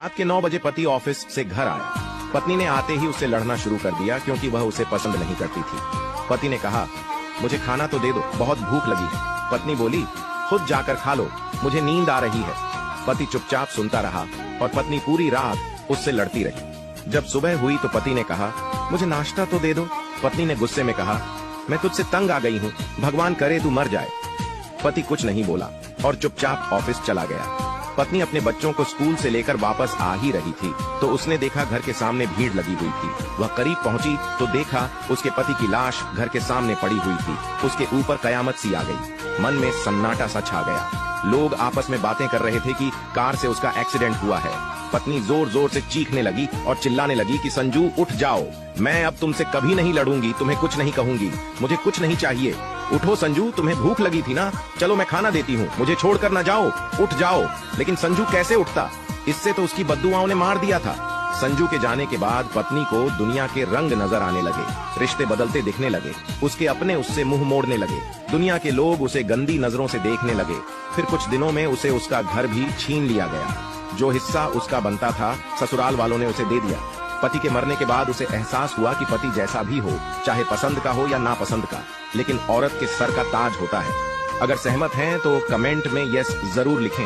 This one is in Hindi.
रात के 9 बजे पति ऑफिस से घर आया। पत्नी ने आते ही उससे लड़ना शुरू कर दिया क्योंकि वह उसे पसंद नहीं करती थी। पति ने कहा, मुझे खाना तो दे दो, बहुत भूख लगी है। पत्नी बोली, खुद जाकर खा लो, मुझे नींद आ रही है। पति चुपचाप सुनता रहा और पत्नी पूरी रात उससे लड़ती रही। जब सुबह हुई तो पति ने कहा, मुझे नाश्ता तो दे दो। पत्नी ने गुस्से में कहा, मैं तुझसे तंग आ गई हूँ, भगवान करे तू मर जाए। पति कुछ नहीं बोला और चुपचाप ऑफिस चला गया। पत्नी अपने बच्चों को स्कूल से लेकर वापस आ ही रही थी तो उसने देखा घर के सामने भीड़ लगी हुई थी। वह करीब पहुंची तो देखा उसके पति की लाश घर के सामने पड़ी हुई थी। उसके ऊपर कयामत सी आ गई। मन में सन्नाटा सा छा गया। लोग आपस में बातें कर रहे थे कि कार से उसका एक्सीडेंट हुआ है। पत्नी जोर जोर से चीखने लगी और चिल्लाने लगी कि संजू उठ जाओ, मैं अब तुमसे कभी नहीं लड़ूंगी, तुम्हें कुछ नहीं कहूंगी, मुझे कुछ नहीं चाहिए। उठो संजू, तुम्हें भूख लगी थी ना, चलो मैं खाना देती हूँ, मुझे छोड़कर ना जाओ, उठ जाओ। लेकिन संजू कैसे उठता, इससे तो उसकी बद्दुआओं ने मार दिया था। संजू के जाने के बाद पत्नी को दुनिया के रंग नजर आने लगे, रिश्ते बदलते दिखने लगे, उसके अपने उससे मुंह मोड़ने लगे, दुनिया के लोग उसे गंदी नजरों से देखने लगे। फिर कुछ दिनों में उसे उसका घर भी छीन लिया गया। जो हिस्सा उसका बनता था ससुराल वालों ने उसे दे दिया। पति के मरने के बाद उसे एहसास हुआ कि पति जैसा भी हो, चाहे पसंद का हो या नापसंद का, लेकिन औरत के सर का ताज होता है। अगर सहमत हैं तो कमेंट में यस जरूर लिखें।